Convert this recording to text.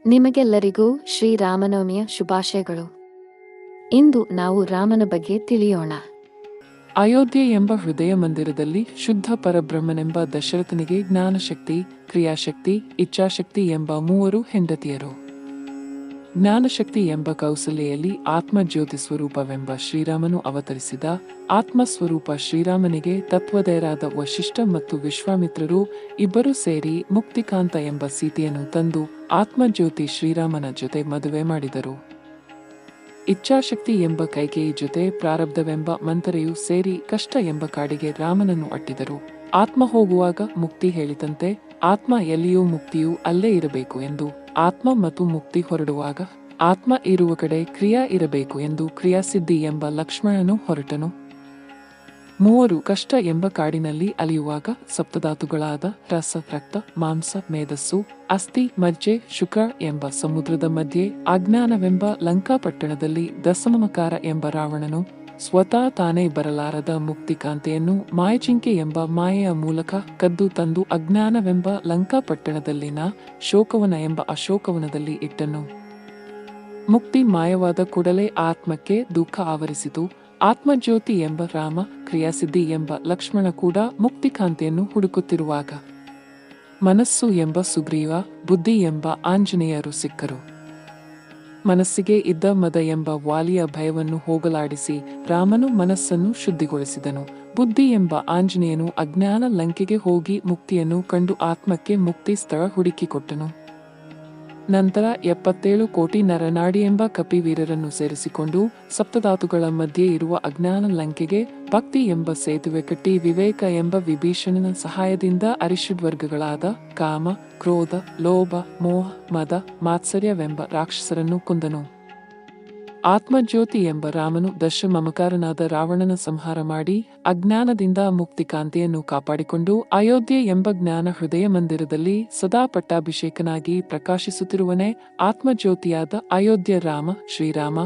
ನಿಮಗೆಲ್ಲರಿಗೂ ಶ್ರೀರಾಮನವಮಿಯ ಶುಭಾಶಯಗಳು. ಇಂದು ನಾವು ರಾಮನ ಬಗ್ಗೆ ತಿಳಿಯೋಣ. ಅಯೋಧ್ಯೆ ಎಂಬ ಹೃದಯ ಮಂದಿರದಲ್ಲಿ ಶುದ್ಧ ಪರಬ್ರಹ್ಮನೆಂಬ ದಶರಥನಿಗೆ ಜ್ಞಾನಶಕ್ತಿ, ಕ್ರಿಯಾಶಕ್ತಿ, ಇಚ್ಛಾಶಕ್ತಿ ಎಂಬ ಮೂವರು ಹೆಂಡತಿಯರು. ಜ್ಞಾನಶಕ್ತಿ ಎಂಬ ಕೌಸಲ್ಯಲ್ಲಿ ಆತ್ಮಜ್ಯೋತಿ ಸ್ವರೂಪವೆಂಬ ಶ್ರೀರಾಮನು ಅವತರಿಸಿದ. ಆತ್ಮಸ್ವರೂಪ ಶ್ರೀರಾಮನಿಗೆ ತತ್ವದಯರಾದ ವಶಿಷ್ಠ ಮತ್ತು ವಿಶ್ವಾಮಿತ್ರರು ಇಬ್ಬರು ಸೇರಿ ಮುಕ್ತಿಕಾಂತ ಎಂಬ ಸೀತೆಯನ್ನು ತಂದು ಆತ್ಮಜ್ಯೋತಿ ಶ್ರೀರಾಮನ ಜೊತೆ ಮದುವೆ ಮಾಡಿದರು. ಇಚ್ಛಾಶಕ್ತಿ ಎಂಬ ಕೈಕೇಯಿ ಜೊತೆ ಪ್ರಾರಬ್ಧವೆಂಬ ಮಂಥರೆಯು ಸೇರಿ ಕಷ್ಟ ಎಂಬ ಕಾಡಿಗೆ ರಾಮನನ್ನು ಅಟ್ಟಿದರು. ಆತ್ಮ ಹೋಗುವಾಗ ಮುಕ್ತಿ ಹೇಳಿದಂತೆ ಆತ್ಮ ಎಲ್ಲಿಯೂ ಮುಕ್ತಿಯೂ ಅಲ್ಲೇ ಇರಬೇಕು ಎಂದು, ಆತ್ಮ ಮತ್ತು ಮುಕ್ತಿ ಹೊರಡುವಾಗ ಆತ್ಮ ಇರುವ ಕಡೆ ಕ್ರಿಯಾ ಇರಬೇಕು ಎಂದು ಕ್ರಿಯಾಸಿದ್ಧಿ ಎಂಬ ಲಕ್ಷ್ಮಣನು ಹೊರಟನು. ಮೂವರು ಕಷ್ಟ ಎಂಬ ಕಾಡಿನಲ್ಲಿ ಅಲಿಯುವಾಗ ಸಪ್ತಧಾತುಗಳಾದ ರಸ, ರಕ್ತ, ಮಾಂಸ, ಮೇಧಸ್ಸು, ಅಸ್ಥಿ, ಮಜ್ಜೆ, ಶುಕ್ರ ಎಂಬ ಸಮುದ್ರದ ಮಧ್ಯೆ ಅಜ್ಞಾನವೆಂಬ ಲಂಕಾಪಟ್ಟಣದಲ್ಲಿ ದಶಮಮಕಾರ ಎಂಬ ರಾವಣನು ಸ್ವತಃ ತಾನೇ ಬರಲಾರದ ಮುಕ್ತಿಕಾಂತೆಯನ್ನು ಮಾಯಚಿಂಕೆ ಎಂಬ ಮಾಯೆಯ ಮೂಲಕ ಕದ್ದು ತಂದು ಅಜ್ಞಾನವೆಂಬ ಲಂಕಾಪಟ್ಟಣದಲ್ಲಿನ ಶೋಕವನ ಎಂಬ ಅಶೋಕವನದಲ್ಲಿ ಇಟ್ಟನು. ಮುಕ್ತಿ ಮಾಯವಾದ ಕೂಡಲೇ ಆತ್ಮಕ್ಕೆ ದುಃಖ ಆವರಿಸಿತು. ಆತ್ಮಜ್ಯೋತಿ ಎಂಬ ರಾಮ, ಕ್ರಿಯಾಸಿದ್ಧಿ ಎಂಬ ಲಕ್ಷ್ಮಣ ಕೂಡ ಮುಕ್ತಿಕಾಂತೆಯನ್ನು ಹುಡುಕುತ್ತಿರುವಾಗ ಮನಸ್ಸು ಎಂಬ ಸುಗ್ರೀವ, ಬುದ್ಧಿ ಎಂಬ ಆಂಜನೇಯರು ಸಿಕ್ಕರು. ಮನಸ್ಸಿಗೆ ಇದ್ದ ಮದ ಎಂಬ ವಾಲಿಯ ಭಯವನ್ನು ಹೋಗಲಾಡಿಸಿ ರಾಮನು ಮನಸ್ಸನ್ನು ಶುದ್ಧಿಗೊಳಿಸಿದನು. ಬುದ್ಧಿ ಎಂಬ ಆಂಜನೇಯನು ಅಜ್ಞಾನ ಲಂಕೆಗೆ ಹೋಗಿ ಮುಕ್ತಿಯನ್ನು ಕಂಡು ಆತ್ಮಕ್ಕೆ ಮುಕ್ತಿ ಸ್ಥಳ ಹುಡುಕಿಕೊಟ್ಟನು. ನಂತರ 77 ಕೋಟಿ ನರನಾಡಿ ಎಂಬ ಕಪಿವೀರರನ್ನು ಸೇರಿಸಿಕೊಂಡು ಸಪ್ತಧಾತುಗಳ ಮಧ್ಯೆ ಇರುವ ಅಜ್ಞಾನ ಲಂಕೆಗೆ ಭಕ್ತಿ ಎಂಬ ಸೇತುವೆ ಕಟ್ಟಿ ವಿವೇಕ ಎಂಬ ವಿಭೀಷಣನ ಸಹಾಯದಿಂದ ಅರಿಷಡ್ವರ್ಗಗಳಾದ ಕಾಮ, ಕ್ರೋಧ, ಲೋಭ, ಮೋಹ, ಮದ, ಮಾತ್ಸರ್ಯವೆಂಬ ರಾಕ್ಷಸರನ್ನು ಕೊಂದನು. ಆತ್ಮಜ್ಯೋತಿ ಎಂಬ ರಾಮನು ದಶಮಮಕಾರನಾದ ರಾವಣನ ಸಂಹಾರ ಮಾಡಿ ಅಜ್ಞಾನದಿಂದ ಮುಕ್ತಿಕಾಂತೆಯನ್ನು ಕಾಪಾಡಿಕೊಂಡು ಅಯೋಧ್ಯೆ ಎಂಬ ಜ್ಞಾನ ಹೃದಯ ಮಂದಿರದಲ್ಲಿ ಸದಾ ಪಟ್ಟಾಭಿಷೇಕನಾಗಿ ಪ್ರಕಾಶಿಸುತ್ತಿರುವನೇ ಆತ್ಮಜ್ಯೋತಿಯಾದ ಅಯೋಧ್ಯೆ ರಾಮ, ಶ್ರೀರಾಮ.